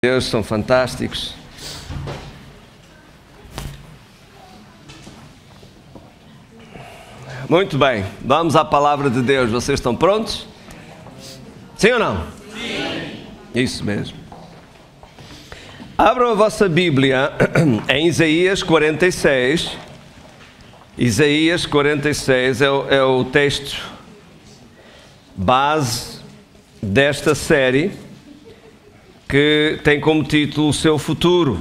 Deus, são fantásticos. Muito bem, vamos à palavra de Deus. Vocês estão prontos? Sim ou não? Sim. Isso mesmo. Abram a vossa Bíblia em Isaías 46. Isaías 46 é o texto base desta série, que tem como título O Seu Futuro.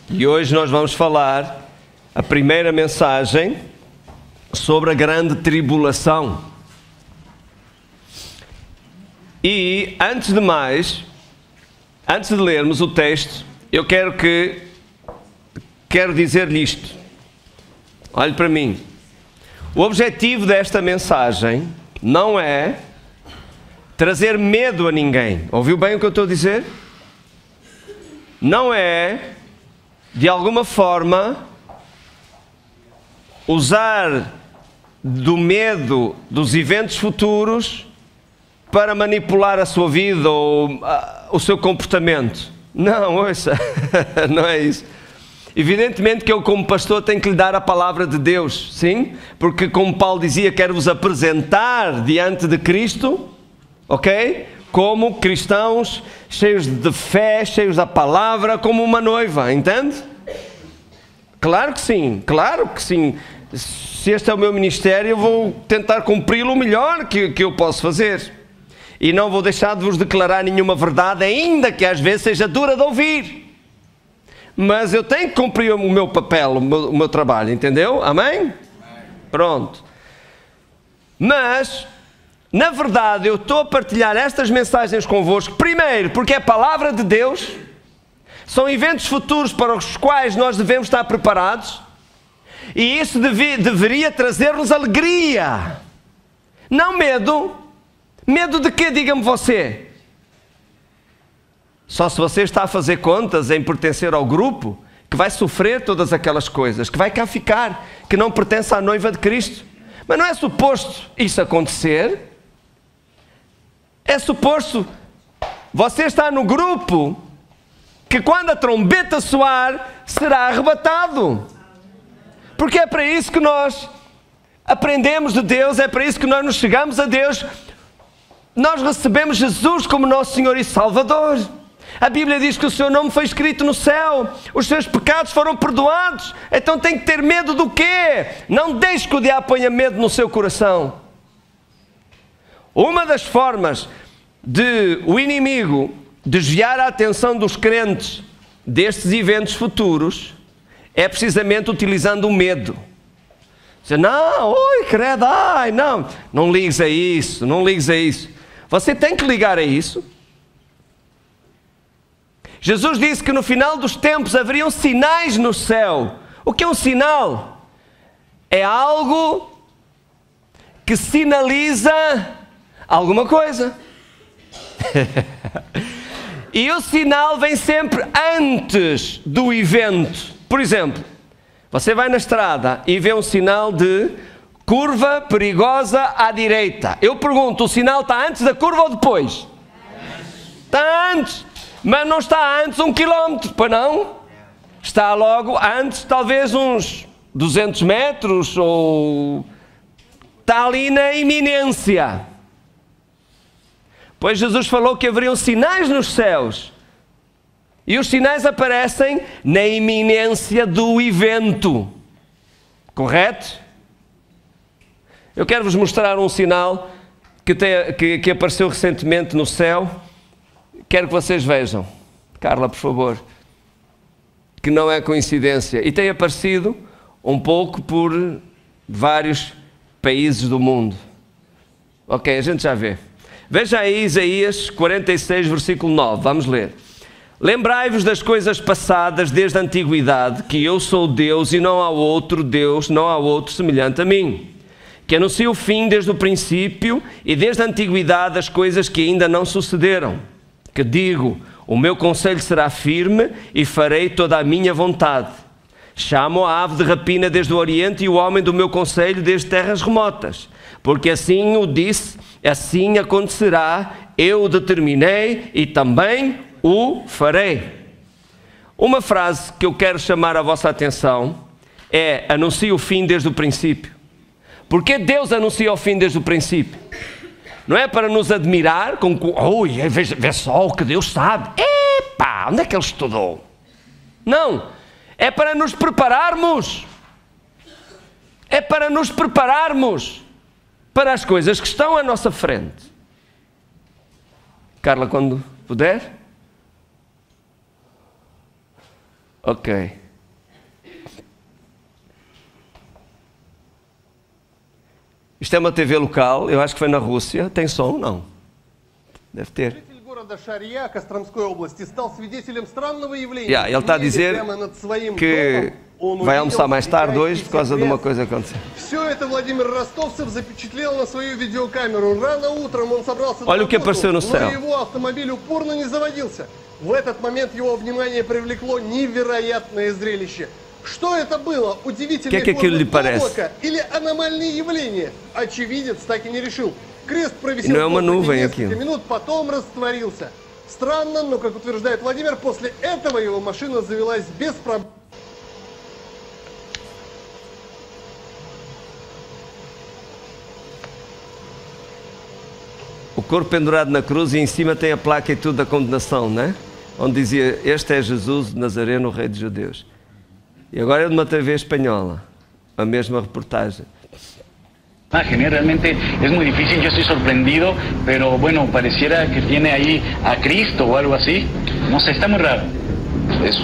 E hoje nós vamos falar a primeira mensagem sobre a grande tribulação. E antes de mais, antes de lermos o texto, eu quero dizer-lhe isto. Olhe para mim. O objetivo desta mensagem não é trazer medo a ninguém. Ouviu bem o que eu estou a dizer? Não é, de alguma forma, usar do medo dos eventos futuros para manipular a sua vida ou o seu comportamento. Não, ouça, não é isso. Evidentemente que eu, como pastor, tenho que lhe dar a palavra de Deus, sim? Porque, como Paulo dizia, quero-vos apresentar diante de Cristo, ok? Como cristãos, cheios de fé, cheios da palavra, como uma noiva, entende? Claro que sim, claro que sim. Se este é o meu ministério, eu vou tentar cumpri-lo o melhor que eu posso fazer. E não vou deixar de vos declarar nenhuma verdade, ainda que às vezes seja dura de ouvir. Mas eu tenho que cumprir o meu papel, o meu trabalho, entendeu? Amém? Pronto. Mas, na verdade, eu estou a partilhar estas mensagens convosco, primeiro, porque é a palavra de Deus, são eventos futuros para os quais nós devemos estar preparados, e isso deveria trazer-nos alegria, não medo. Medo de quê, diga-me você? Só se você está a fazer contas em pertencer ao grupo, que vai sofrer todas aquelas coisas, que vai cá ficar, que não pertence à noiva de Cristo. Mas não é suposto isso acontecer. É suposto você estar no grupo que, quando a trombeta soar, será arrebatado. Porque é para isso que nós aprendemos de Deus, é para isso que nós nos chegamos a Deus. Nós recebemos Jesus como nosso Senhor e Salvador. A Bíblia diz que o seu nome foi escrito no céu, os seus pecados foram perdoados. Então tem que ter medo do quê? Não deixe que o diabo ponha medo no seu coração. Uma das formas de o inimigo desviar a atenção dos crentes destes eventos futuros é precisamente utilizando o medo. Dizer, não, oi, credo, ai, não ligues a isso, não ligues a isso. Você tem que ligar a isso. Jesus disse que no final dos tempos haveriam sinais no céu. O que é um sinal? É algo que sinaliza alguma coisa. E o sinal vem sempre antes do evento. Por exemplo, você vai na estrada e vê um sinal de curva perigosa à direita. Eu pergunto, o sinal está antes da curva ou depois? Está antes. Mas não está antes 1 quilómetro, pois não? Está logo antes, talvez uns 200 metros, ou está ali na iminência. Pois Jesus falou que haveriam sinais nos céus. E os sinais aparecem na iminência do evento. Correto? Eu quero vos mostrar um sinal que apareceu recentemente no céu. Quero que vocês vejam. Carla, por favor. Que não é coincidência. E tem aparecido um pouco por vários países do mundo. Ok, a gente já vê. Veja aí Isaías 46, versículo 9. Vamos ler. Lembrai-vos das coisas passadas desde a antiguidade, que eu sou Deus e não há outro Deus, não há outro semelhante a mim, que anuncio o fim desde o princípio e desde a antiguidade as coisas que ainda não sucederam, que digo, o meu conselho será firme e farei toda a minha vontade. Chamo a ave de rapina desde o Oriente e o homem do meu conselho desde terras remotas, porque assim o disse, assim acontecerá, eu o determinei e também o farei. Uma frase que eu quero chamar a vossa atenção é: anuncia o fim desde o princípio. Porque Deus anuncia o fim desde o princípio. Não é para nos admirar, com vê só o que Deus sabe. Epá, onde é que Ele estudou? Não, é para nos prepararmos. É para nos prepararmos para as coisas que estão à nossa frente. Carla, quando puder. Ok. Isto é uma TV local, eu acho que foi na Rússia. Tem som? Não. Deve ter. Ele está a dizer que vai almoçar mais tarde hoje por causa de uma coisa que aconteceu. Olha o que apareceu no céu. В этот момент его внимание привлекло невероятное зрелище. Что это было? Удивительное облако или аномальное явление? Очевидец так и не решил. Крест провисел несколько минут, потом растворился. Странно, но, как утверждает Владимир, после этого его машина завелась без проблем. O corpo pendurado na cruz e em cima tem a placa e tudo da condenação, não é? Onde dizia: este é Jesus de Nazareno, o Rei dos Judeus. E agora é de uma TV espanhola, a mesma reportagem. Realmente es muy difícil, yo estoy sorprendido, pero bueno, pareciera que tiene ahí a Cristo o algo así. No sé, está muy raro. Es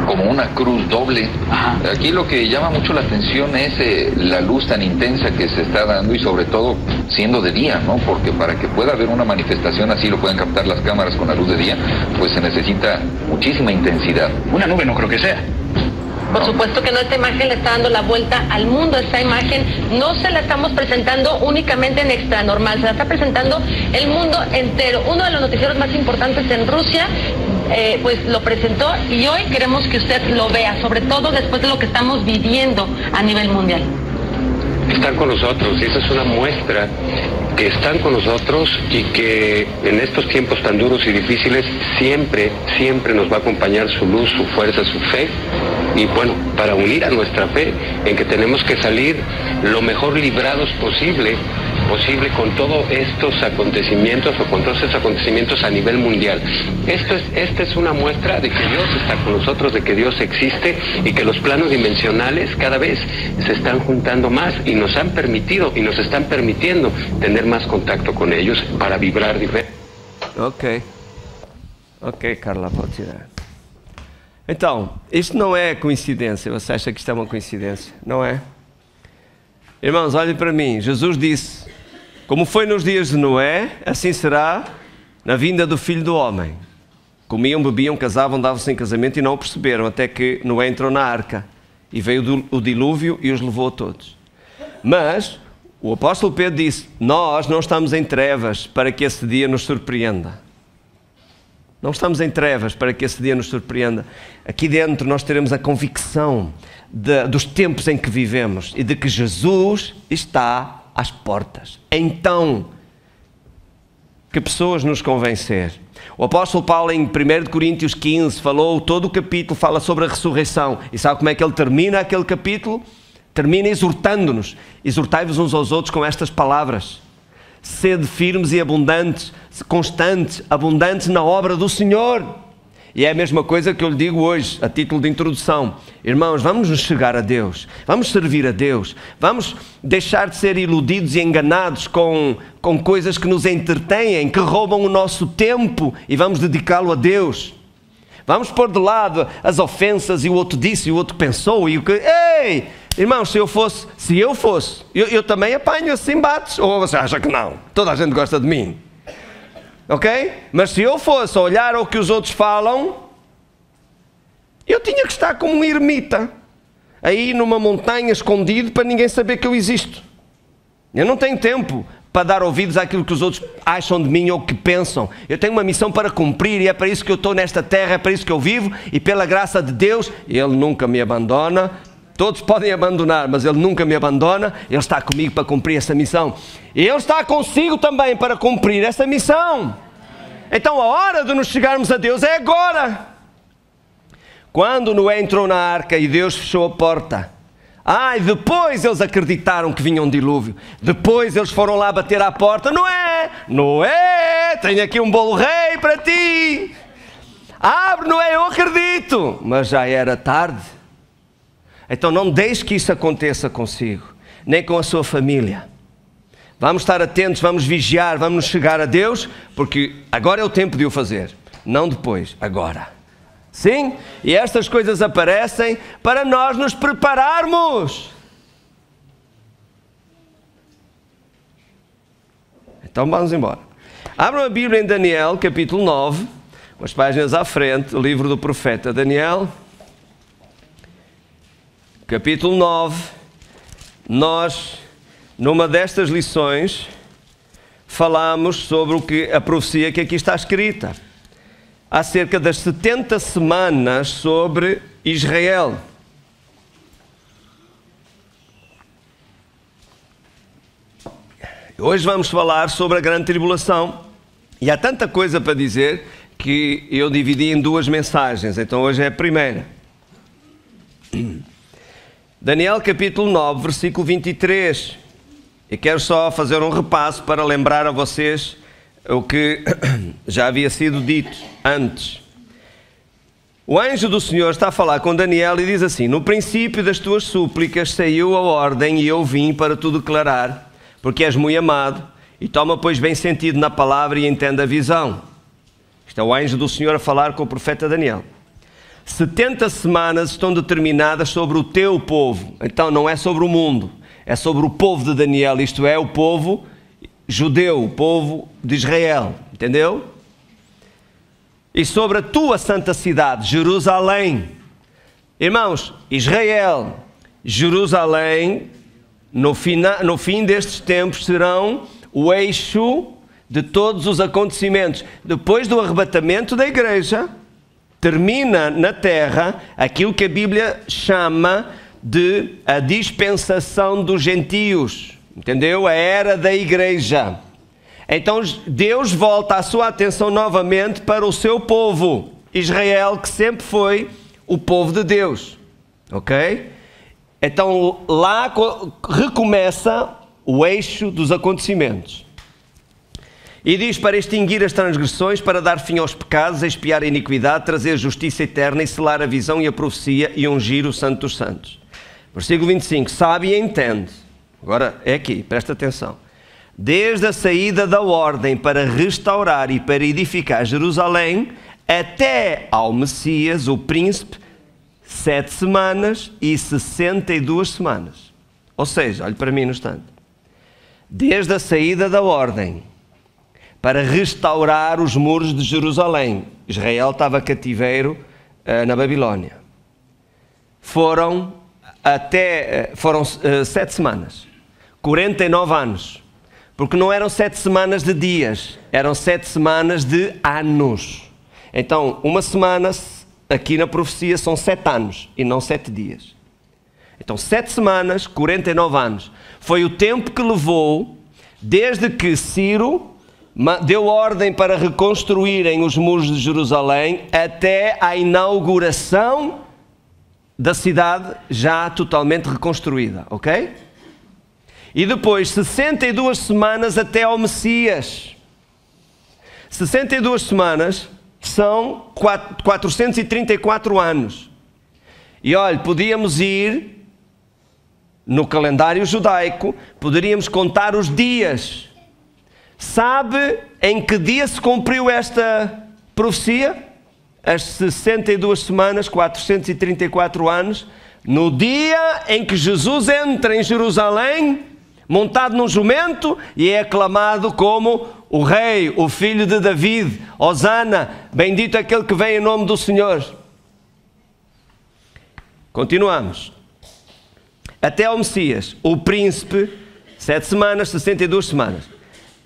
como una cruz doble. Ajá. Aquí lo que llama mucho la atención es la luz tan intensa que se está dando y sobre todo siendo de día, ¿no? Porque para que pueda haber una manifestación así, lo pueden captar las cámaras con la luz de día, pues se necesita muchísima intensidad. Una nube no creo que sea. Por supuesto que no, esta imagen le está dando la vuelta al mundo. Esta imagen no se la estamos presentando únicamente en Extra Normal, se la está presentando el mundo entero. Uno de los noticieros más importantes en Rusia pues lo presentó y hoy queremos que usted lo vea, sobre todo después de lo que estamos viviendo a nivel mundial. Están con nosotros y esa es una muestra que están con nosotros y que en estos tiempos tan duros y difíciles siempre nos va a acompañar su luz, su fuerza, su fe. Y bueno, para unir a nuestra fe en que tenemos que salir lo mejor librados posible con todos estos acontecimientos o con todos estos acontecimientos a nivel mundial. Esta es una muestra de que Dios está con nosotros, de que Dios existe y que los planos dimensionales cada vez se están juntando más y nos han permitido y nos están permitiendo tener más contacto con ellos para vibrar diferente. Ok, Carla, pode tirar. Então, isto não é coincidência. Você acha que isto é uma coincidência? Não é? Irmãos, olhem para mim. Jesus disse: como foi nos dias de Noé, assim será na vinda do Filho do Homem. Comiam, bebiam, casavam, davam-se em casamento e não o perceberam, até que Noé entrou na arca e veio o dilúvio e os levou a todos. Mas o apóstolo Pedro disse: nós não estamos em trevas para que esse dia nos surpreenda. Não estamos em trevas para que esse dia nos surpreenda. Aqui dentro nós teremos a convicção dos tempos em que vivemos e de que Jesus está às portas. Então, que pessoas nos convencer? O apóstolo Paulo em 1 Coríntios 15 falou, todo o capítulo fala sobre a ressurreição. E sabe como é que ele termina aquele capítulo? Termina exortando-nos. Exortai-vos uns aos outros com estas palavras: sede firmes e abundantes, constantes, abundantes na obra do Senhor. E é a mesma coisa que eu lhe digo hoje, a título de introdução. Irmãos, vamos nos chegar a Deus, vamos servir a Deus, vamos deixar de ser iludidos e enganados com coisas que nos entretêm, que roubam o nosso tempo, e vamos dedicá-lo a Deus. Vamos pôr de lado as ofensas e o outro disse e o outro pensou e o que... Ei! Irmãos, se eu fosse, eu também apanho esses embates. Ou você acha que não? Toda a gente gosta de mim. Ok? Mas se eu fosse olhar ao que os outros falam, eu tinha que estar como um ermita, aí numa montanha escondido para ninguém saber que eu existo. Eu não tenho tempo para dar ouvidos àquilo que os outros acham de mim ou que pensam. Eu tenho uma missão para cumprir e é para isso que eu estou nesta terra, é para isso que eu vivo, e pela graça de Deus, Ele nunca me abandona. Todos podem abandonar, mas Ele nunca me abandona. Ele está comigo para cumprir essa missão. E Ele está consigo também para cumprir essa missão. Então a hora de nos chegarmos a Deus é agora. quando Noé entrou na arca e Deus fechou a porta, e depois eles acreditaram que vinha um dilúvio. Depois eles foram lá bater à porta. Noé, tenho aqui um bolo rei para ti. Abre, Noé, eu acredito. Mas já era tarde. Então não deixe que isso aconteça consigo, nem com a sua família. Vamos estar atentos, vamos vigiar, vamos nos chegar a Deus, porque agora é o tempo de o fazer, não depois, agora. Sim? E estas coisas aparecem para nós nos prepararmos. Então vamos embora. Abram a Bíblia em Daniel, capítulo 9, umas páginas à frente, o livro do profeta Daniel. Capítulo 9. Nós, numa destas lições, falamos sobre a profecia que aqui está escrita, acerca das 70 semanas sobre Israel. Hoje vamos falar sobre a grande tribulação. E há tanta coisa para dizer que eu dividi em 2 mensagens. Então hoje é a primeira. Daniel capítulo 9, versículo 23. Eu quero só fazer um repasso para lembrar a vocês o que já havia sido dito antes. O anjo do Senhor está a falar com Daniel e diz assim: no princípio das tuas súplicas saiu a ordem e eu vim para te declarar, porque és muito amado, e toma pois bem sentido na palavra e entenda a visão. Isto é o anjo do Senhor a falar com o profeta Daniel. 70 semanas estão determinadas sobre o teu povo. Então não é sobre o mundo, é sobre o povo de Daniel, isto é, o povo judeu, o povo de Israel, entendeu? E sobre a tua santa cidade, Jerusalém. Irmãos, Israel, Jerusalém, no fim destes tempos serão o eixo de todos os acontecimentos. Depois do arrebatamento da igreja, termina na terra aquilo que a Bíblia chama de a dispensação dos gentios. Entendeu? A era da igreja. Então Deus volta a sua atenção novamente para o seu povo, Israel, que sempre foi o povo de Deus. Ok? Então lá recomeça o eixo dos acontecimentos. E diz: para extinguir as transgressões, para dar fim aos pecados, expiar a iniquidade, trazer justiça eterna e selar a visão e a profecia e ungir o Santo dos Santos. Versículo 25. Sabe e entende. Agora é aqui, presta atenção. Desde a saída da ordem para restaurar e para edificar Jerusalém, até ao Messias, o príncipe, 7 semanas e 62 semanas. Ou seja, olhe para mim no instante. Desde a saída da ordem para restaurar os muros de Jerusalém. Israel estava cativeiro na Babilónia. Foram 7 semanas. 49 anos. Porque não eram 7 semanas de dias, eram 7 semanas de anos. Então, uma semana, aqui na profecia, são 7 anos e não 7 dias. Então, 7 semanas, 49 anos. Foi o tempo que levou, desde que Ciro deu ordem para reconstruírem os muros de Jerusalém, até a inauguração da cidade já totalmente reconstruída, ok? E depois 62 semanas até ao Messias. 62 semanas são 434 anos. E olha, podíamos ir no calendário judaico, poderíamos contar os dias. Sabe em que dia se cumpriu esta profecia? As 62 semanas, 434 anos, no dia em que Jesus entra em Jerusalém, montado num jumento, e é aclamado como o rei, o filho de David. Hosana, bendito aquele que vem em nome do Senhor. Continuamos. Até ao Messias, o príncipe, 7 semanas, 62 semanas.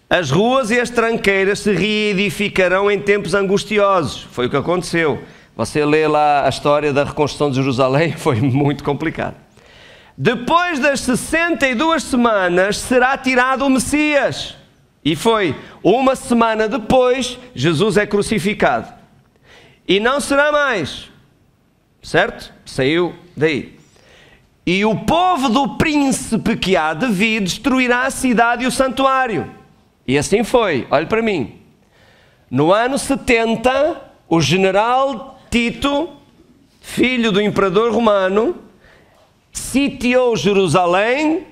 As ruas e as tranqueiras se reedificarão em tempos angustiosos. Foi o que aconteceu. Você lê lá a história da reconstrução de Jerusalém, foi muito complicado. Depois das 62 semanas será tirado o Messias. E foi uma semana depois, Jesus é crucificado. E não será mais certo? Saiu daí. E o povo do príncipe que há de vir destruirá a cidade e o santuário. E assim foi, olhe para mim. No ano 70, o general Tito, filho do imperador romano, sitiou Jerusalém,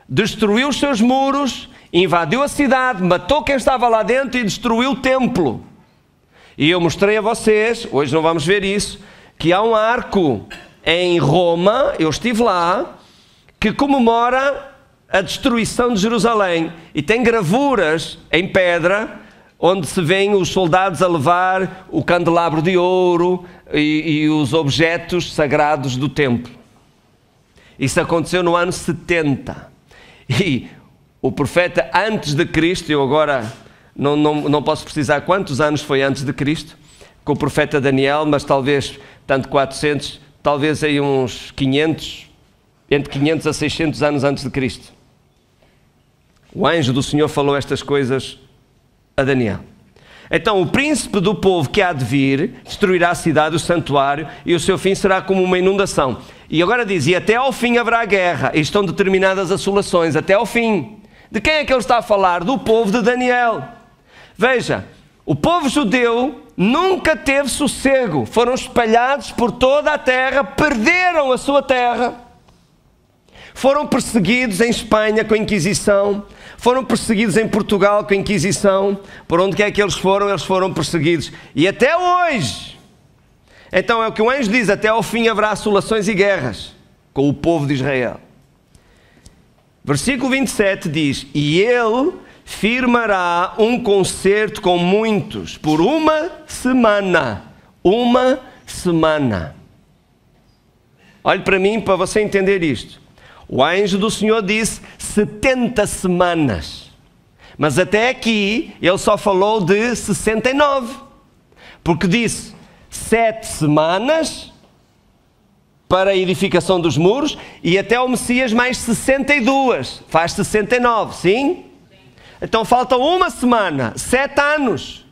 destruiu os seus muros, invadiu a cidade, matou quem estava lá dentro e destruiu o templo. E eu mostrei a vocês, hoje não vamos ver isso, que há um arco em Roma, eu estive lá, que comemora a destruição de Jerusalém. E tem gravuras em pedra, onde se vêem os soldados a levar o candelabro de ouro e os objetos sagrados do templo. Isso aconteceu no ano 70. E o profeta antes de Cristo, eu agora não posso precisar quantos anos foi antes de Cristo, com o profeta Daniel, mas talvez, tanto 400, talvez aí uns 500, entre 500 a 600 anos antes de Cristo. O anjo do Senhor falou estas coisas a Daniel. Então o príncipe do povo que há de vir destruirá a cidade, o santuário, e o seu fim será como uma inundação. E agora diz, e até ao fim haverá guerra, e estão determinadas assolações, até ao fim. De quem é que ele está a falar? Do povo de Daniel. Veja, o povo judeu nunca teve sossego, foram espalhados por toda a terra, perderam a sua terra, foram perseguidos em Espanha com a Inquisição, foram perseguidos em Portugal com a Inquisição, por onde quer que eles foram perseguidos, e até hoje. Então é o que o anjo diz, até ao fim haverá assolações e guerras com o povo de Israel. Versículo 27 diz, e ele firmará um concerto com muitos por uma semana. Uma semana. Olhe para mim para você entender isto. O anjo do Senhor disse 70 semanas. Mas até aqui ele só falou de 69. Porque disse 7 semanas para a edificação dos muros e até o Messias mais 62. Faz 69, sim? Então falta uma semana, 7 anos.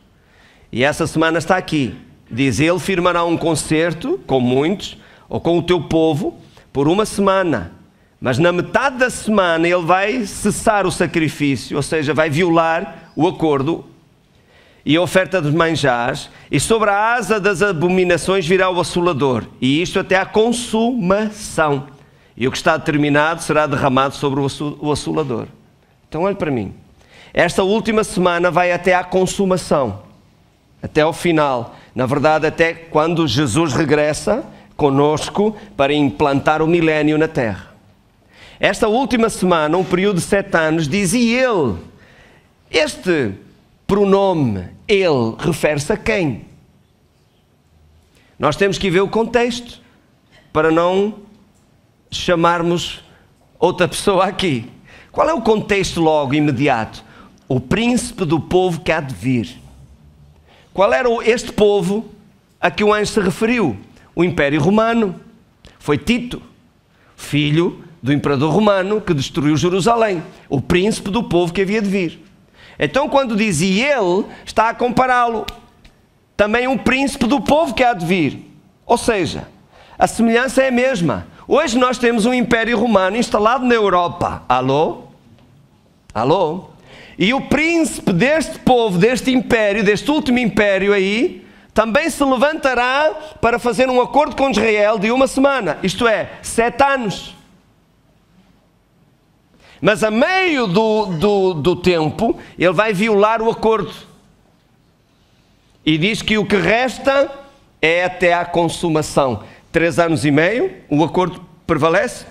E essa semana está aqui. Diz, ele firmará um concerto com muitos, ou com o teu povo, por uma semana. Mas na metade da semana ele vai cessar o sacrifício, ou seja, vai violar o acordo e a oferta dos manjares, e sobre a asa das abominações virá o assolador, e isto até à consumação. E o que está determinado será derramado sobre o assolador. Então olhe para mim. Esta última semana vai até à consumação, até ao final. Na verdade, até quando Jesus regressa conosco para implantar o milénio na terra. Esta última semana, um período de 7 anos, dizia ele. Este pronome, ele, refere-se a quem? Nós temos que ver o contexto, para não chamarmos outra pessoa aqui. Qual é o contexto logo, imediato? O príncipe do povo que há de vir. Qual era este povo a que o anjo se referiu? O Império Romano. Foi Tito, filho do imperador romano que destruiu Jerusalém. O príncipe do povo que havia de vir. Então quando diz e ele, está a compará-lo. Também um príncipe do povo que há de vir. Ou seja, a semelhança é a mesma. Hoje nós temos um Império Romano instalado na Europa. Alô? Alô? E o príncipe deste povo, deste império, deste último império aí, também se levantará para fazer um acordo com Israel de uma semana. Isto é, 7 anos. Mas a meio do tempo, ele vai violar o acordo. E diz que o que resta é até à consumação. 3 anos e meio, o acordo prevalece.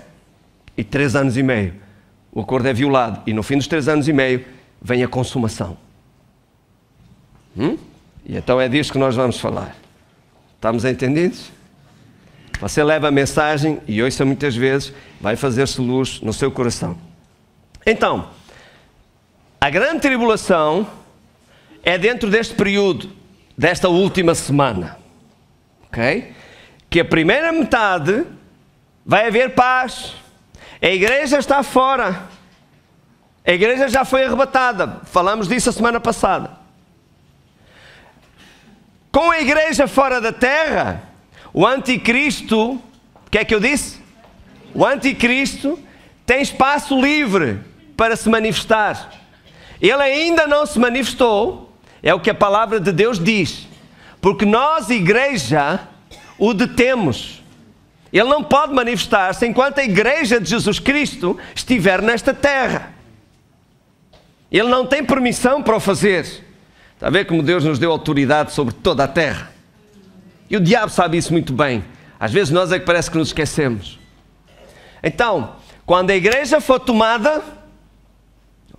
E 3 anos e meio, o acordo é violado. E no fim dos 3 anos e meio, vem a consumação. E então é disso que nós vamos falar. Estamos entendidos? Você leva a mensagem e ouça muitas vezes, vai fazer-se luz no seu coração. Então, a grande tribulação é dentro deste período, desta última semana. Ok? Que a primeira metade vai haver paz. A igreja está fora. A igreja já foi arrebatada. Falamos disso a semana passada. Com a igreja fora da terra, O anticristo, o que é que eu disse? O anticristo tem espaço livre para se manifestar. Ele ainda não se manifestou, é o que a palavra de Deus diz, porque nós, igreja, o detemos. Ele não pode manifestar-se enquanto a igreja de Jesus Cristo estiver nesta terra. Ele não tem permissão para o fazer. Está a ver como Deus nos deu autoridade sobre toda a terra? E o diabo sabe isso muito bem. Às vezes nós é que parece que nos esquecemos. Então, quando a igreja for tomada,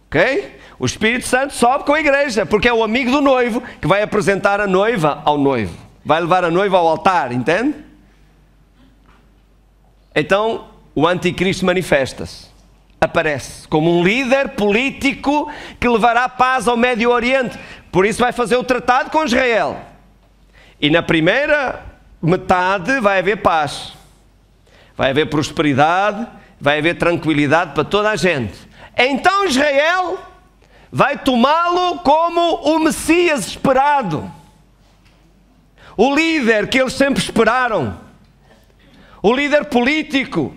ok? O Espírito Santo sobe com a igreja, porque é o amigo do noivo que vai apresentar a noiva ao noivo. Vai levar a noiva ao altar, entende? Então, o anticristo manifesta-se. Aparece como um líder político que levará paz ao Médio Oriente. Por isso vai fazer o tratado com Israel. E na primeira metade vai haver paz. Vai haver prosperidade, vai haver tranquilidade para toda a gente. Então Israel vai tomá-lo como o Messias esperado. O líder que eles sempre esperaram. O líder político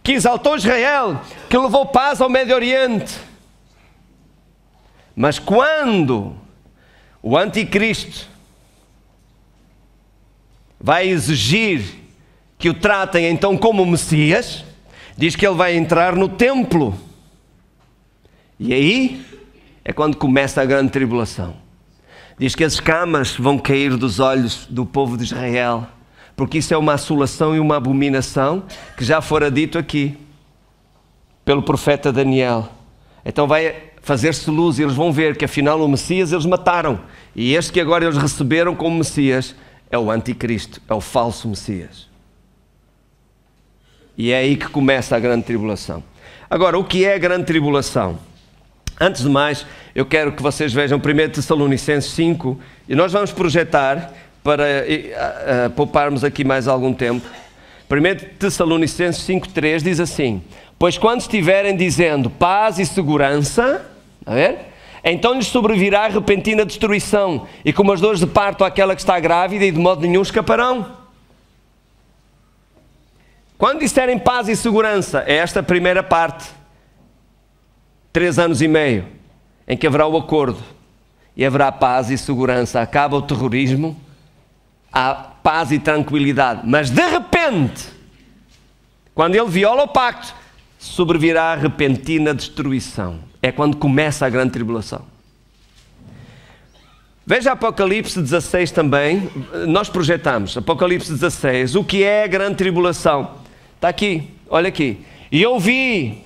que exaltou Israel, que levou paz ao Médio Oriente. Mas quando o anticristo vai exigir que o tratem então como Messias, diz que ele vai entrar no templo. E aí é quando começa a grande tribulação. Diz que as escamas vão cair dos olhos do povo de Israel, porque isso é uma assolação e uma abominação que já fora dito aqui pelo profeta Daniel. Então vai fazer-se luz e eles vão ver que afinal o Messias eles mataram. E este que agora eles receberam como Messias é o anticristo, é o falso Messias. E é aí que começa a grande tribulação. Agora, o que é a grande tribulação? Antes de mais, eu quero que vocês vejam 1 Tessalonicenses 5, e nós vamos projetar para pouparmos aqui mais algum tempo. 1 Tessalonicenses 5:3 diz assim: pois quando estiverem dizendo paz e segurança, a ver? Então lhes sobrevirá repentina destruição, e como as dores de parto àquela que está grávida, e de modo nenhum escaparão. Quando disserem paz e segurança, é esta primeira parte, 3 anos e meio, em que haverá o acordo, e haverá paz e segurança, acaba o terrorismo, há paz e tranquilidade, mas de repente, quando ele viola o pacto, sobrevirá a repentina destruição. É quando começa a grande tribulação. Veja Apocalipse 16 também, nós projetamos, Apocalipse 16, o que é a grande tribulação? Está aqui, olha aqui. E eu vi,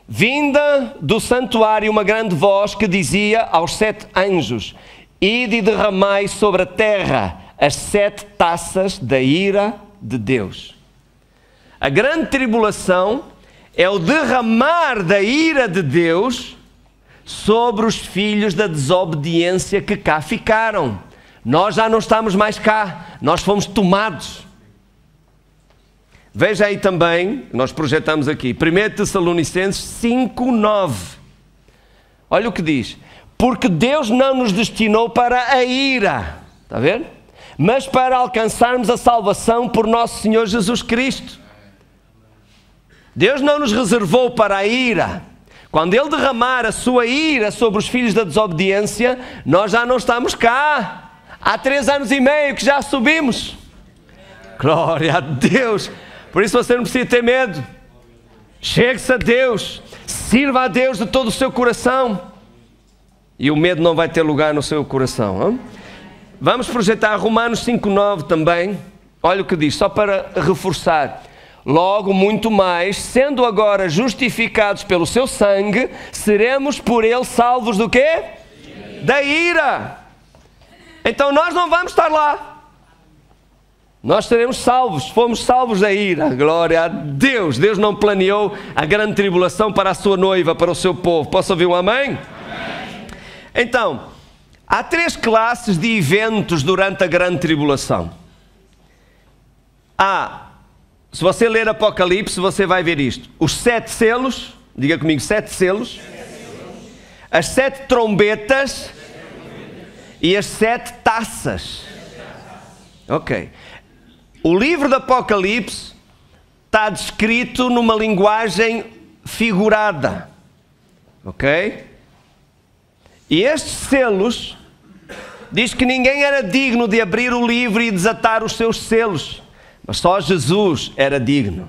vinda do santuário, uma grande voz que dizia aos 7 anjos: ide e derramai sobre a terra as 7 taças da ira de Deus. A grande tribulação é o derramar da ira de Deus sobre os filhos da desobediência que cá ficaram. Nós já não estamos mais cá, nós fomos tomados. Veja aí também, nós projetamos aqui, 1 Tessalonicenses 5:9. Olha o que diz: porque Deus não nos destinou para a ira, está a ver? Mas para alcançarmos a salvação por nosso Senhor Jesus Cristo. Deus não nos reservou para a ira. Quando Ele derramar a sua ira sobre os filhos da desobediência, nós já não estamos cá. Há 3 anos e meio que já subimos. Glória a Deus. Por isso você não precisa ter medo. Chegue-se a Deus. Sirva a Deus de todo o seu coração. E o medo não vai ter lugar no seu coração. Hein? Vamos projetar Romanos 5:9 também. Olha o que diz, só para reforçar. Logo, muito mais, sendo agora justificados pelo seu sangue, seremos por ele salvos do quê? Da ira. Então nós não vamos estar lá. Nós seremos salvos, fomos salvos da ira. Glória a Deus. Deus não planeou a grande tribulação para a sua noiva, para o seu povo. Posso ouvir um amém? Amém. Então, há 3 classes de eventos durante a grande tribulação. Se você ler Apocalipse, você vai ver isto. Os 7 selos, diga comigo, 7 selos. As 7 trombetas e as 7 taças. Ok. O livro do Apocalipse está descrito numa linguagem figurada, ok? E estes selos, diz que ninguém era digno de abrir o livro e desatar os seus selos, mas só Jesus era digno.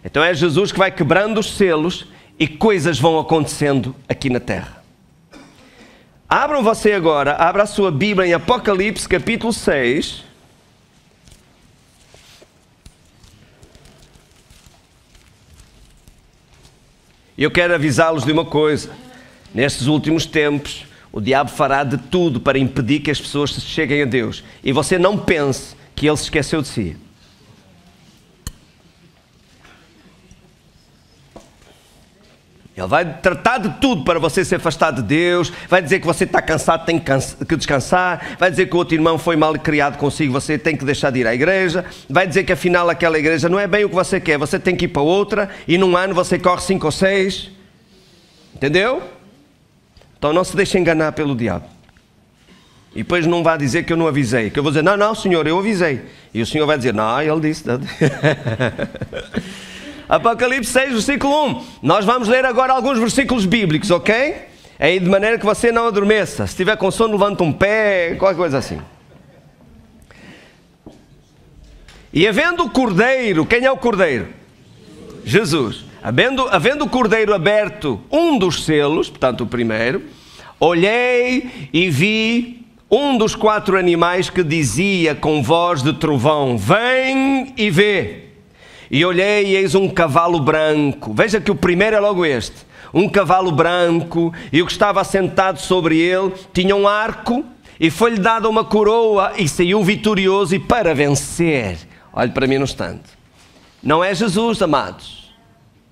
Então é Jesus que vai quebrando os selos e coisas vão acontecendo aqui na terra. Abram você agora, abra a sua Bíblia em Apocalipse capítulo 6. E eu quero avisá-los de uma coisa. Nestes últimos tempos, o diabo fará de tudo para impedir que as pessoas se cheguem a Deus. E você não pense que ele se esqueceu de si. Ele vai tratar de tudo para você se afastar de Deus, vai dizer que você está cansado, tem que descansar, vai dizer que o outro irmão foi mal criado consigo, você tem que deixar de ir à igreja, vai dizer que afinal aquela igreja não é bem o que você quer, você tem que ir para outra e num ano você corre 5 ou 6. Entendeu? Então não se deixe enganar pelo diabo. E depois não vá dizer que eu não avisei, que eu vou dizer, não, senhor, eu avisei. E o senhor vai dizer, não, ele disse. Apocalipse 6, versículo 1. Nós vamos ler agora alguns versículos bíblicos, ok? Aí de maneira que você não adormeça. Se estiver com sono, levanta um pé, qualquer coisa assim. E havendo o cordeiro, quem é o cordeiro? Jesus. Havendo o cordeiro aberto um dos selos, portanto o primeiro, olhei e vi um dos 4 animais que dizia com voz de trovão, vem e vê. E olhei e eis um cavalo branco. Veja que o primeiro é logo este. Um cavalo branco, e o que estava assentado sobre ele tinha um arco, e foi-lhe dada uma coroa, e saiu vitorioso e para vencer. Olhe para mim no instante. Não é Jesus, amados.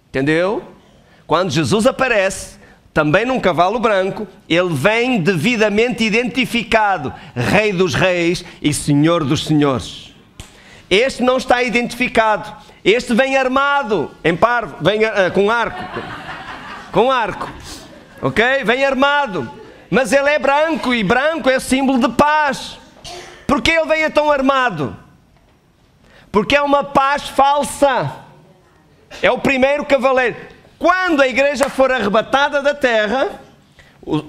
Entendeu? Quando Jesus aparece, também num cavalo branco, ele vem devidamente identificado, Rei dos Reis e Senhor dos Senhores. Este não está identificado. Este vem armado, em parvo, vem com arco. Com arco. Ok? Vem armado. Mas ele é branco, e branco é símbolo de paz. Por que ele vem tão armado? Porque é uma paz falsa. É o primeiro cavaleiro. Quando a igreja for arrebatada da terra,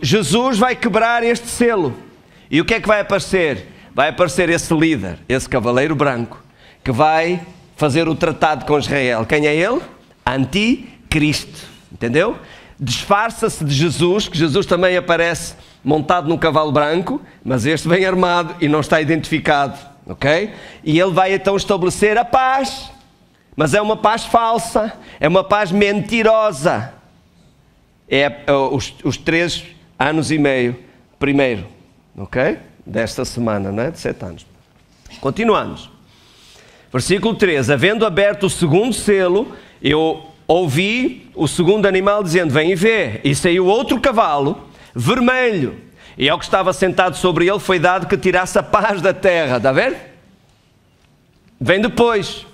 Jesus vai quebrar este selo. E o que é que vai aparecer? Vai aparecer esse líder, esse cavaleiro branco, que vai fazer o tratado com Israel. Quem é ele? Anticristo. Entendeu? Disfarça-se de Jesus, que Jesus também aparece montado num cavalo branco, mas este vem armado e não está identificado. Ok? E ele vai então estabelecer a paz. Mas é uma paz falsa, é uma paz mentirosa. É os 3 anos e meio primeiro, ok? Desta semana, não é? De 7 anos. Continuamos. Versículo 3. Havendo aberto o segundo selo, eu ouvi o segundo animal dizendo, vem e vê. E saiu outro cavalo, vermelho. E ao que estava sentado sobre ele foi dado que tirasse a paz da terra. Está a ver? Vem depois.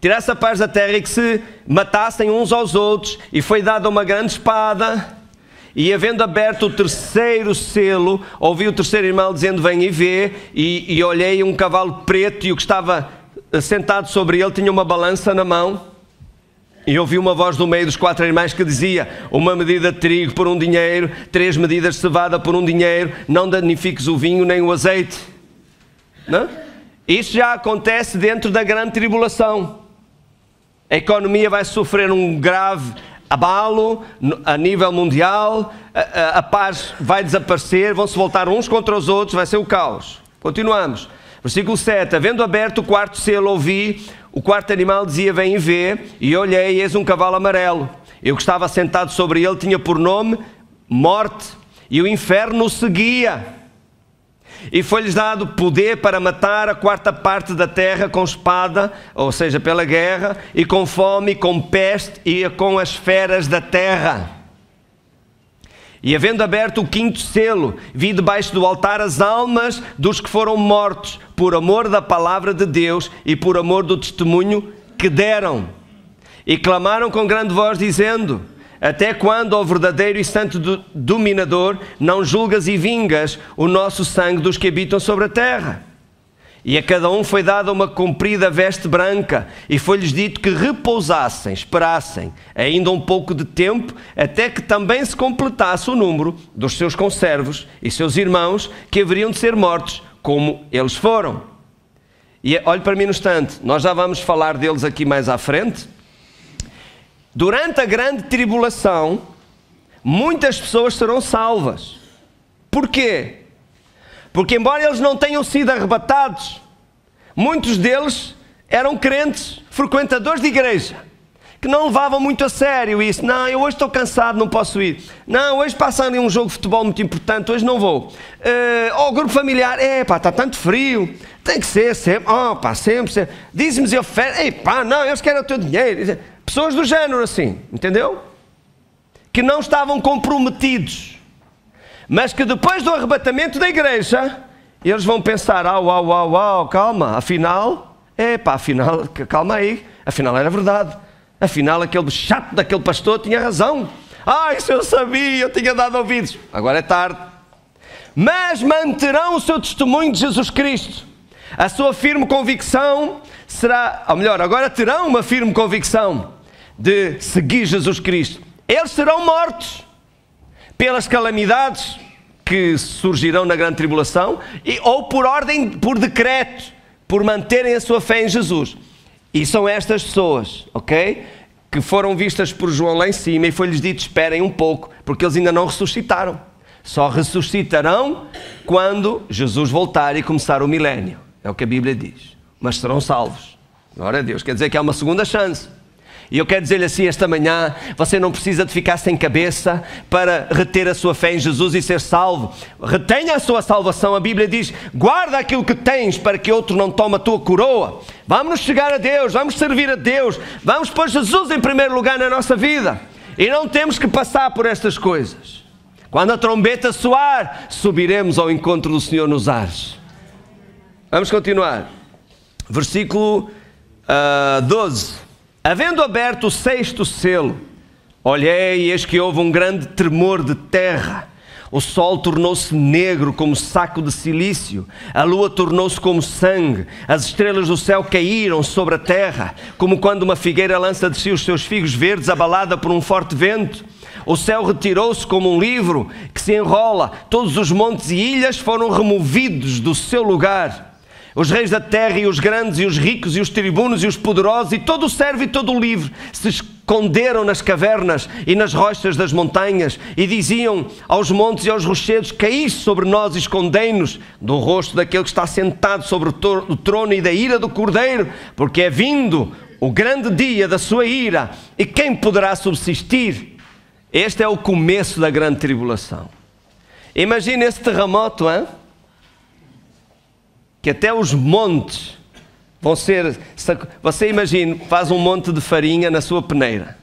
Tirasse a paz da terra e que se matassem uns aos outros, e foi dada uma grande espada, e havendo aberto o terceiro selo, ouvi o terceiro irmão dizendo, vem e vê, e olhei um cavalo preto, e o que estava sentado sobre ele tinha uma balança na mão, e ouvi uma voz do meio dos 4 animais que dizia, uma medida de trigo por 1 dinheiro, 3 medidas de cevada por 1 dinheiro, não danifiques o vinho nem o azeite. Não? Isto já acontece dentro da grande tribulação. A economia vai sofrer um grave abalo a nível mundial, a paz vai desaparecer, vão-se voltar uns contra os outros, vai ser o caos. Continuamos. Versículo 7. Havendo aberto o 4º selo, ouvi, o 4º animal dizia, vem e vê, e olhei, e eis um cavalo amarelo. Eu que estava sentado sobre ele tinha por nome Morte, e o inferno o seguia. E foi-lhes dado poder para matar a 4ª parte da terra com espada, ou seja, pela guerra, e com fome, com peste e com as feras da terra. E havendo aberto o 5º selo, vi debaixo do altar as almas dos que foram mortos, por amor da palavra de Deus e por amor do testemunho que deram. E clamaram com grande voz, dizendo, até quando, ó verdadeiro e santo dominador, não julgas e vingas o nosso sangue dos que habitam sobre a terra? E a cada um foi dada uma comprida veste branca, e foi-lhes dito que repousassem, esperassem ainda um pouco de tempo, até que também se completasse o número dos seus conservos e seus irmãos, que haveriam de ser mortos, como eles foram. E olhe para mim no instante, nós já vamos falar deles aqui mais à frente. Durante a grande tribulação, muitas pessoas serão salvas. Porquê? Porque embora eles não tenham sido arrebatados, muitos deles eram crentes, frequentadores de igreja, que não levavam muito a sério isso. Não, eu hoje estou cansado, não posso ir. Não, hoje passa ali um jogo de futebol muito importante, hoje não vou. O grupo familiar, está tanto frio, tem que ser sempre, sempre. Diz-me eu não, eles querem o teu dinheiro. Pessoas do género assim, entendeu? Que não estavam comprometidos. Mas que depois do arrebatamento da igreja, eles vão pensar, calma, afinal, calma aí, afinal era verdade. Afinal aquele chato daquele pastor tinha razão. Isso eu sabia, eu tinha dado ouvidos. Agora é tarde. Mas manterão o seu testemunho de Jesus Cristo. A sua firme convicção será, ou melhor, agora terão uma firme convicção de seguir Jesus Cristo. Eles serão mortos pelas calamidades que surgirão na grande tribulação, ou por ordem, por decreto, por manterem a sua fé em Jesus. E são estas pessoas, ok? Que foram vistas por João lá em cima e foi-lhes dito, esperem um pouco, porque eles ainda não ressuscitaram. Só ressuscitarão quando Jesus voltar e começar o milénio. É o que a Bíblia diz. Mas serão salvos. Glória a Deus. Quer dizer que há uma segunda chance. E eu quero dizer-lhe assim esta manhã, você não precisa de ficar sem cabeça para reter a sua fé em Jesus e ser salvo. Retenha a sua salvação. A Bíblia diz, guarda aquilo que tens para que outro não tome a tua coroa. Vamos chegar a Deus, vamos servir a Deus, vamos pôr Jesus em primeiro lugar na nossa vida. E não temos que passar por estas coisas. Quando a trombeta soar, subiremos ao encontro do Senhor nos ares. Vamos continuar. Versículo 12. Havendo aberto o 6º selo, olhei e eis que houve um grande tremor de terra. O sol tornou-se negro como saco de cilício, a lua tornou-se como sangue, as estrelas do céu caíram sobre a terra, como quando uma figueira lança de si os seus figos verdes abalada por um forte vento. O céu retirou-se como um livro que se enrola, todos os montes e ilhas foram removidos do seu lugar. Os reis da terra e os grandes e os ricos e os tribunos e os poderosos e todo o servo e todo o livre se esconderam nas cavernas e nas rochas das montanhas e diziam aos montes e aos rochedos, caí sobre nós e escondei-nos do rosto daquele que está sentado sobre o trono e da ira do Cordeiro, porque é vindo o grande dia da sua ira e quem poderá subsistir? Este é o começo da grande tribulação. Imagine esse terremoto, hein? Que até os montes vão ser... Você imagina, faz um monte de farinha na sua peneira,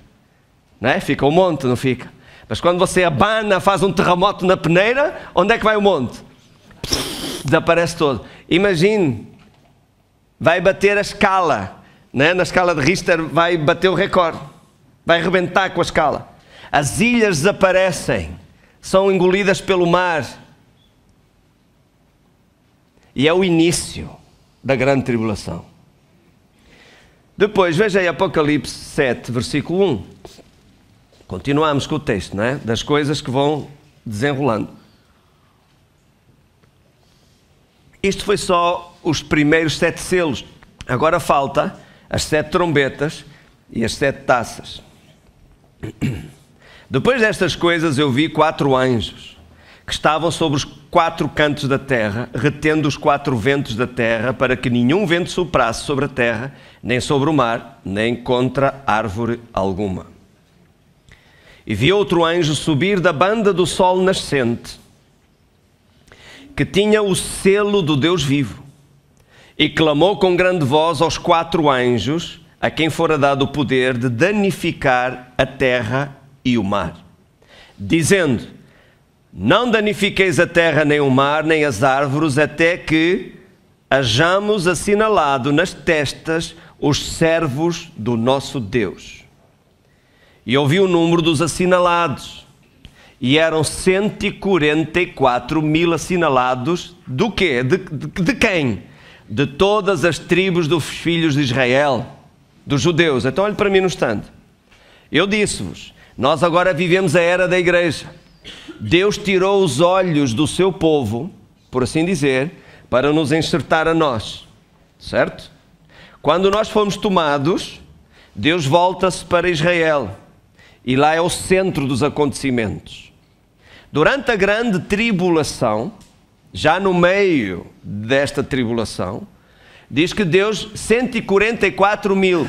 não é? Fica um monte, não fica? Mas quando você abana, faz um terremoto na peneira, onde é que vai o monte? Desaparece todo. Imagine, vai bater a escala, né? Na escala de Richter vai bater o recorde, vai arrebentar com a escala. As ilhas desaparecem, são engolidas pelo mar. E é o início da grande tribulação. Depois, veja aí Apocalipse 7, versículo 1. Continuamos com o texto, não é? Das coisas que vão desenrolando. Isto foi só os primeiros 7 selos. Agora falta as 7 trombetas e as 7 taças. Depois destas coisas eu vi 4 anjos que estavam sobre os 4 cantos da terra, retendo os 4 ventos da terra, para que nenhum vento soprasse sobre a terra, nem sobre o mar, nem contra árvore alguma. E vi outro anjo subir da banda do sol nascente, que tinha o selo do Deus vivo, e clamou com grande voz aos 4 anjos, a quem fora dado o poder de danificar a terra e o mar, dizendo: não danifiqueis a terra, nem o mar, nem as árvores, até que hajamos assinalado nas testas os servos do nosso Deus. E ouvi o número dos assinalados, e eram 144.000 assinalados do quê? De quem? de todas as tribos dos filhos de Israel, dos judeus. Então olhe para mim no instante. Eu disse-vos, nós agora vivemos a era da igreja. Deus tirou os olhos do seu povo, por assim dizer, para nos enxertar a nós, certo? Quando nós fomos tomados, Deus volta-se para Israel, e lá é o centro dos acontecimentos. Durante a grande tribulação, já no meio desta tribulação, diz que Deus, 144 mil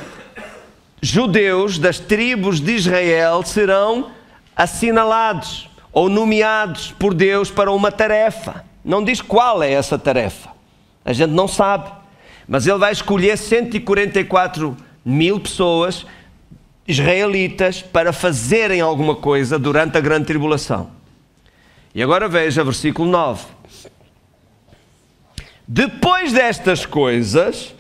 judeus das tribos de Israel serão assinalados ou nomeados por Deus para uma tarefa. Não diz qual é essa tarefa, a gente não sabe, mas Ele vai escolher 144 mil pessoas israelitas para fazerem alguma coisa durante a grande tribulação. E agora veja versículo 9. Depois destas coisas,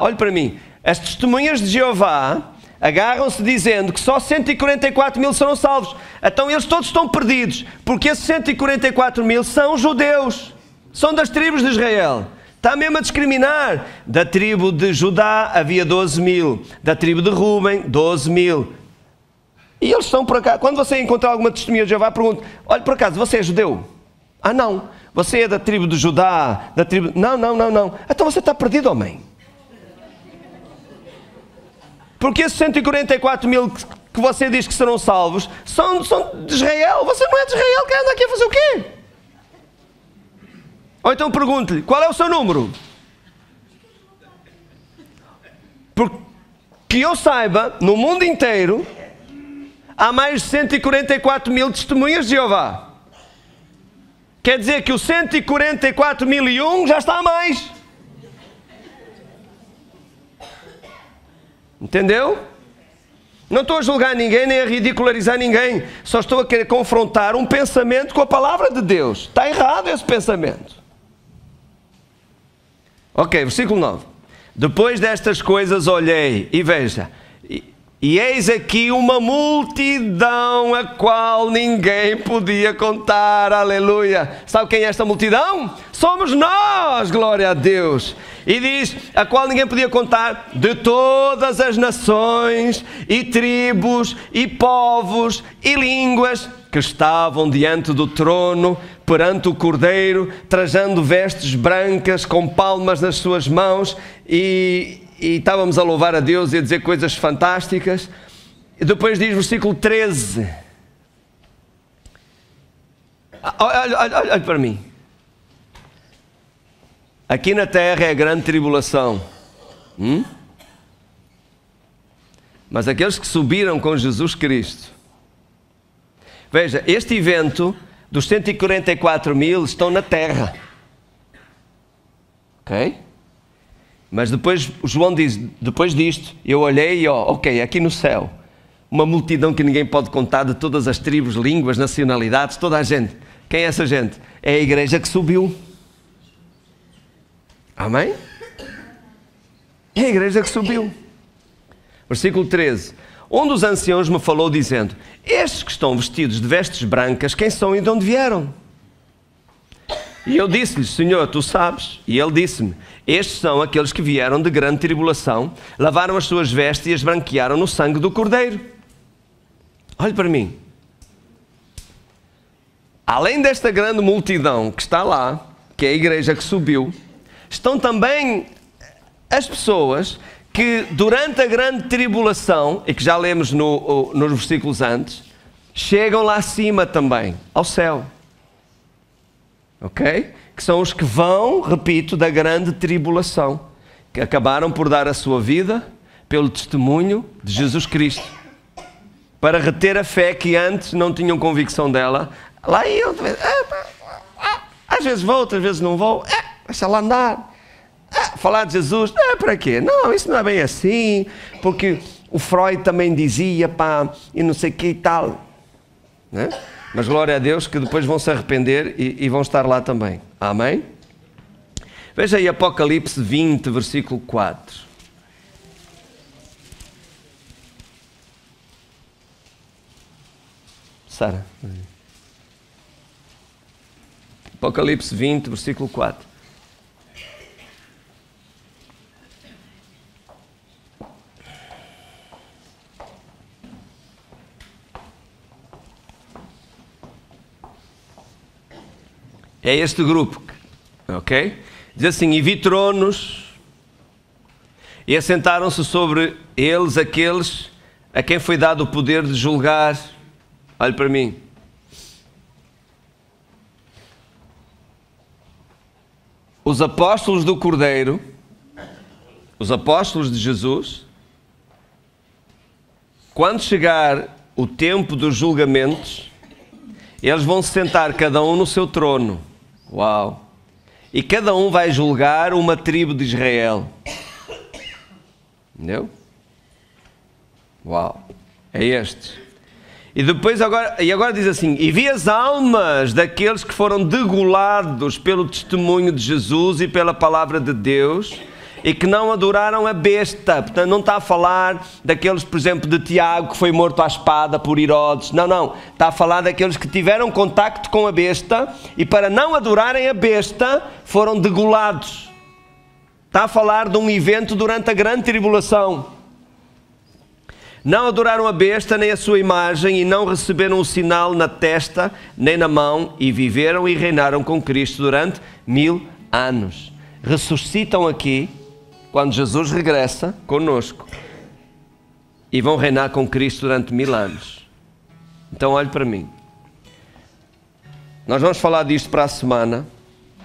olhe para mim, as testemunhas de Jeová agarram-se dizendo que só 144 mil serão salvos. Então eles todos estão perdidos, porque esses 144 mil são judeus, são das tribos de Israel. Está mesmo a discriminar. Da tribo de Judá havia 12 mil, da tribo de Rúben 12 mil. E eles estão por acaso, quando você encontrar alguma testemunha de Jeová, pergunta, olha, por acaso, você é judeu? Não, você é da tribo de Judá, da tribo... Não. Então você está perdido, homem. Porque esses 144 mil que você diz que serão salvos, são de Israel. Você não é de Israel, que anda aqui a fazer o quê? Ou então pergunte-lhe, qual é o seu número? Porque eu saiba, no mundo inteiro, há mais de 144 mil testemunhas de Jeová. Quer dizer que o 144.001 já está a mais. Entendeu? Não estou a julgar ninguém, nem a ridicularizar ninguém. Só estou a querer confrontar um pensamento com a palavra de Deus. Está errado esse pensamento. Ok, versículo 9. Depois destas coisas olhei e veja, e eis aqui uma multidão a qual ninguém podia contar, aleluia. Sabe quem é esta multidão? Somos nós, glória a Deus. E diz, a qual ninguém podia contar, de todas as nações e tribos e povos e línguas que estavam diante do trono, perante o Cordeiro, trajando vestes brancas, com palmas nas suas mãos, e estávamos a louvar a Deus e a dizer coisas fantásticas. E depois diz, versículo 13, olha para mim. Aqui na terra é a grande tribulação. Mas aqueles que subiram com Jesus Cristo. Veja, este evento dos 144 mil estão na terra. Ok? Mas depois João diz, depois disto, eu olhei e ok, aqui no céu, uma multidão que ninguém pode contar, de todas as tribos, línguas, nacionalidades, toda a gente. Quem é essa gente? É a igreja que subiu. Amém? É a igreja que subiu. Versículo 13. Um dos anciãos me falou dizendo, estes que estão vestidos de vestes brancas, quem são e de onde vieram? E eu disse-lhe, Senhor, tu sabes. E ele disse-me, estes são aqueles que vieram de grande tribulação, lavaram as suas vestes e as branquearam no sangue do Cordeiro. Olhe para mim. Além desta grande multidão que está lá, que é a igreja que subiu, estão também as pessoas que durante a grande tribulação, e que já lemos nos versículos antes, chegam lá acima também, ao céu. Ok? Que são os que vão, repito, da grande tribulação, que acabaram por dar a sua vida pelo testemunho de Jesus Cristo, para reter a fé que antes não tinham convicção dela. Lá iam, às vezes vou, outras vezes não vou, deixa lá andar. Falar de Jesus, para quê? Não, isso não é bem assim, porque o Freud também dizia, e não sei o que e tal, né? Mas glória a Deus que depois vão se arrepender e vão estar lá também. Amém? Veja aí Apocalipse 20, versículo 4. Sara. Apocalipse 20, versículo 4. É este grupo, ok? Diz assim: e vi tronos, e assentaram-se sobre eles aqueles a quem foi dado o poder de julgar. Olhe para mim. Os apóstolos do Cordeiro, os apóstolos de Jesus, quando chegar o tempo dos julgamentos, eles vão se sentar cada um no seu trono. Uau! E cada um vai julgar uma tribo de Israel. Entendeu? Uau! É este. E depois agora diz assim: e vi as almas daqueles que foram degolados pelo testemunho de Jesus e pela palavra de Deus, e que não adoraram a besta. Portanto, não está a falar daqueles, por exemplo, de Tiago, que foi morto à espada por Herodes. Não. Está a falar daqueles que tiveram contacto com a besta e, para não adorarem a besta, foram degolados. Está a falar de um evento durante a grande tribulação. Não adoraram a besta nem a sua imagem, e não receberam o sinal na testa nem na mão, e viveram e reinaram com Cristo durante 1000 anos. Ressuscitam aqui quando Jesus regressa conosco, e vão reinar com Cristo durante 1000 anos. Então olhe para mim. Nós vamos falar disto para a semana,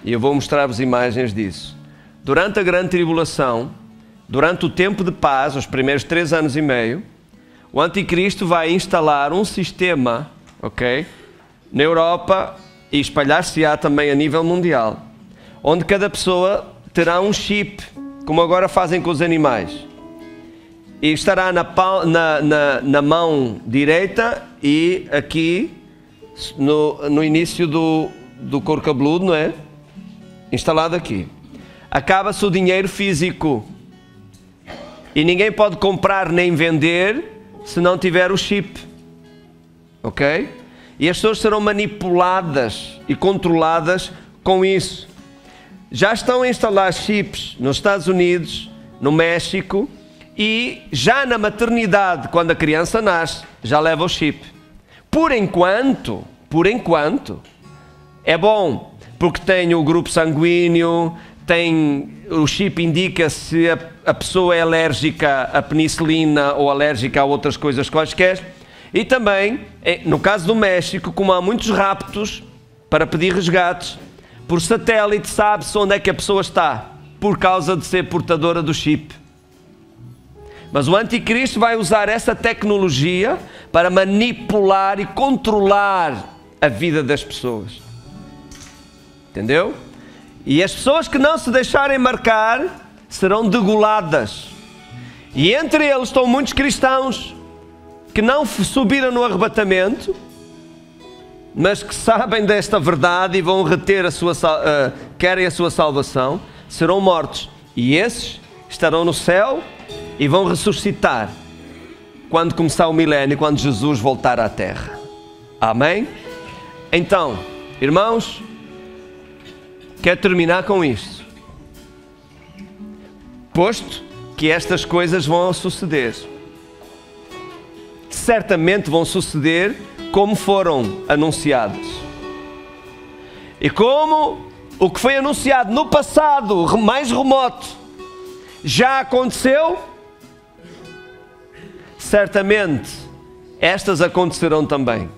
e eu vou mostrar-vos imagens disso. Durante a grande tribulação, durante o tempo de paz, os primeiros 3 anos e meio, o anticristo vai instalar um sistema, ok, na Europa, e espalhar-se-á também a nível mundial, onde cada pessoa terá um chip, como agora fazem com os animais, e estará na mão direita e aqui no início do couro cabeludo, não é? Instalado aqui. Acaba-se o dinheiro físico e ninguém pode comprar nem vender se não tiver o chip, ok? E as pessoas serão manipuladas e controladas com isso. Já estão a instalar chips nos Estados Unidos, no México, e já na maternidade, quando a criança nasce, já leva o chip. Por enquanto, é bom, porque tem o grupo sanguíneo, o chip indica se a pessoa é alérgica à penicilina ou alérgica a outras coisas quaisquer. E também, no caso do México, como há muitos raptos para pedir resgates, por satélite sabe-se onde é que a pessoa está, por causa de ser portadora do chip. Mas o anticristo vai usar essa tecnologia para manipular e controlar a vida das pessoas. Entendeu? E as pessoas que não se deixarem marcar serão degoladas. E entre eles estão muitos cristãos que não subiram no arrebatamento, mas que sabem desta verdade e vão reter querem a sua salvação, serão mortos. E esses estarão no céu e vão ressuscitar quando começar o milénio, quando Jesus voltar à terra. Amém? Então, irmãos, quero terminar com isto. Posto que estas coisas vão suceder, certamente vão suceder como foram anunciadas. E como o que foi anunciado no passado mais remoto já aconteceu, certamente estas acontecerão também.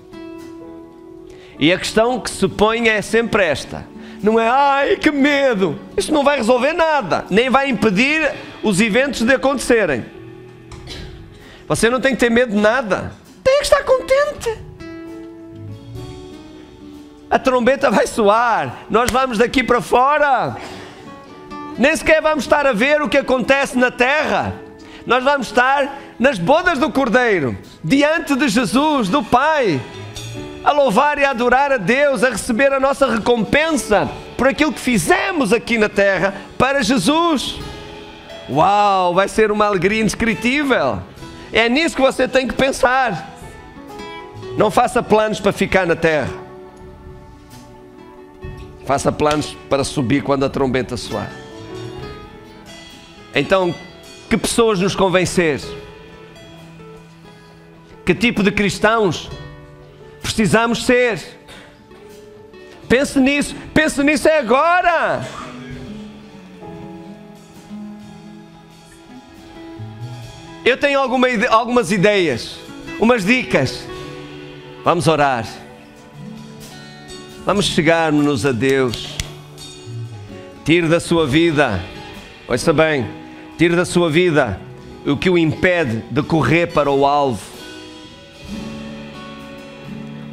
E a questão que se põe é sempre esta: não é, ai que medo, isso não vai resolver nada, nem vai impedir os eventos de acontecerem. Você não tem que ter medo de nada, tem que estar contente. A trombeta vai soar, nós vamos daqui para fora, nem sequer vamos estar a ver o que acontece na terra. Nós vamos estar nas bodas do Cordeiro, diante de Jesus, do Pai, a louvar e a adorar a Deus, a receber a nossa recompensa por aquilo que fizemos aqui na terra para Jesus. Uau, vai ser uma alegria indescritível. É nisso que você tem que pensar. Não faça planos para ficar na terra. Faça planos para subir quando a trombeta soar. Então, que pessoas nos convencer? Que tipo de cristãos precisamos ser? Pense nisso é agora. Eu tenho algumas ideias, umas dicas. Vamos orar. Vamos chegar-nos a Deus. Tire da sua vida, ouça bem, tire da sua vida o que o impede de correr para o alvo.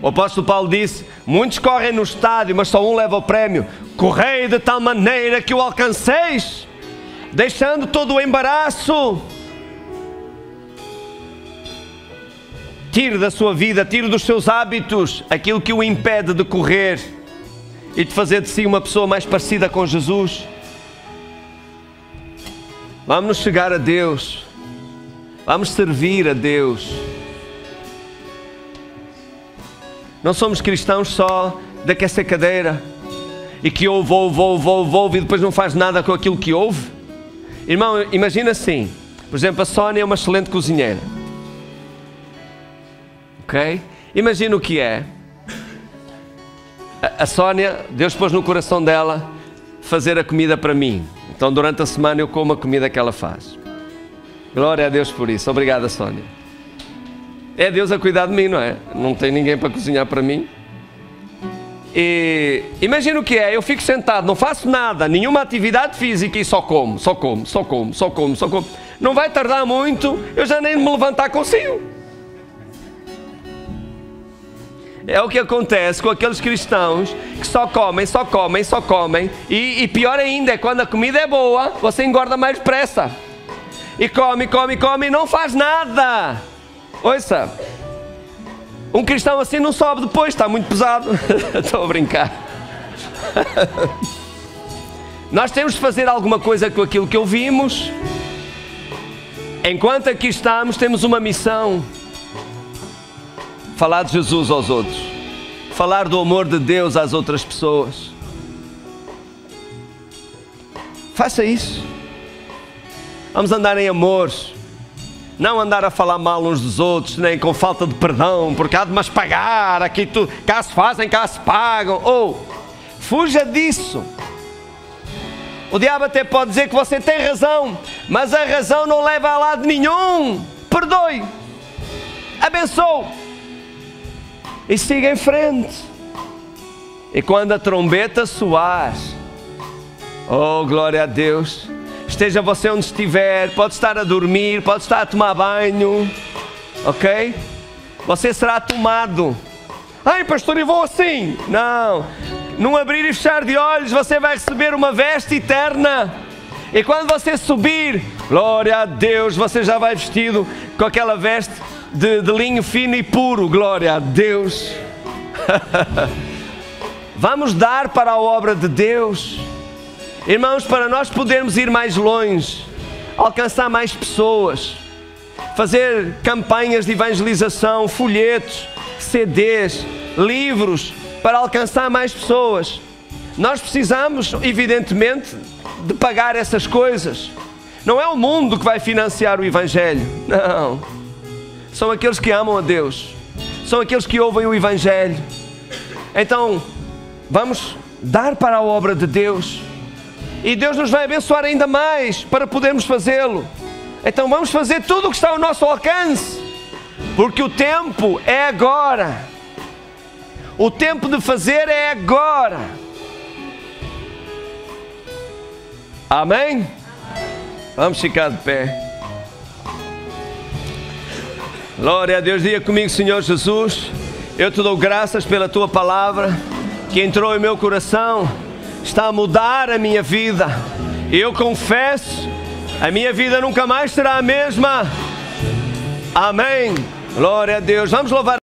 O apóstolo Paulo disse: muitos correm no estádio, mas só um leva o prémio. Correi de tal maneira que o alcanceis, deixando todo o embaraço. Tire da sua vida, tire dos seus hábitos aquilo que o impede de correr e de fazer de si uma pessoa mais parecida com Jesus. Vamos nos chegar a Deus. Vamos servir a Deus. Não somos cristãos só de aquecer cadeira e que ouve e depois não faz nada com aquilo que ouve. Irmão, imagina assim. Por exemplo, a Sónia é uma excelente cozinheira. Ok? Imagina o que é. A Sónia, Deus pôs no coração dela fazer a comida para mim. Então durante a semana eu como a comida que ela faz. Glória a Deus por isso. Obrigada, Sónia. É Deus a cuidar de mim, não é? Não tem ninguém para cozinhar para mim. E imagina o que é. Eu fico sentado, não faço nada, nenhuma atividade física e só como. Não vai tardar muito, eu já nem me levantar consigo. É o que acontece com aqueles cristãos que só comem. E pior ainda, é quando a comida é boa, você engorda mais depressa. E come e não faz nada. Ouça, um cristão assim não sobe depois, está muito pesado. Estou a brincar. Nós temos de fazer alguma coisa com aquilo que ouvimos. Enquanto aqui estamos, temos uma missão. Falar de Jesus aos outros. Falar do amor de Deus às outras pessoas. Faça isso. Vamos andar em amor. Não andar a falar mal uns dos outros, nem com falta de perdão, porque há de mas pagar, aqui tu, cá se fazem, cá se pagam. Fuja disso. O diabo até pode dizer que você tem razão, mas a razão não leva a lado nenhum. Perdoe. Abençoe. E siga em frente. E quando a trombeta soar, oh glória a Deus, esteja você onde estiver, pode estar a dormir, pode estar a tomar banho, ok? Você será tomado. Ai pastor, eu vou assim. Não, num abrir e fechar de olhos você vai receber uma veste eterna. E quando você subir, glória a Deus, você já vai vestido com aquela veste de linho fino e puro, glória a Deus. Vamos dar para a obra de Deus. Irmãos, para nós podermos ir mais longe, alcançar mais pessoas, fazer campanhas de evangelização, folhetos, CDs, livros, para alcançar mais pessoas, nós precisamos, evidentemente, de pagar essas coisas. Não é o mundo que vai financiar o Evangelho, não. São aqueles que amam a Deus, são aqueles que ouvem o Evangelho. Então, vamos dar para a obra de Deus. E Deus nos vai abençoar ainda mais para podermos fazê-lo. Então vamos fazer tudo o que está ao nosso alcance. Porque o tempo é agora. O tempo de fazer é agora. Amém? Vamos ficar de pé. Glória a Deus, diga comigo, Senhor Jesus, eu te dou graças pela tua palavra que entrou em meu coração, está a mudar a minha vida. Eu confesso, a minha vida nunca mais será a mesma. Amém. Glória a Deus. Vamos louvar.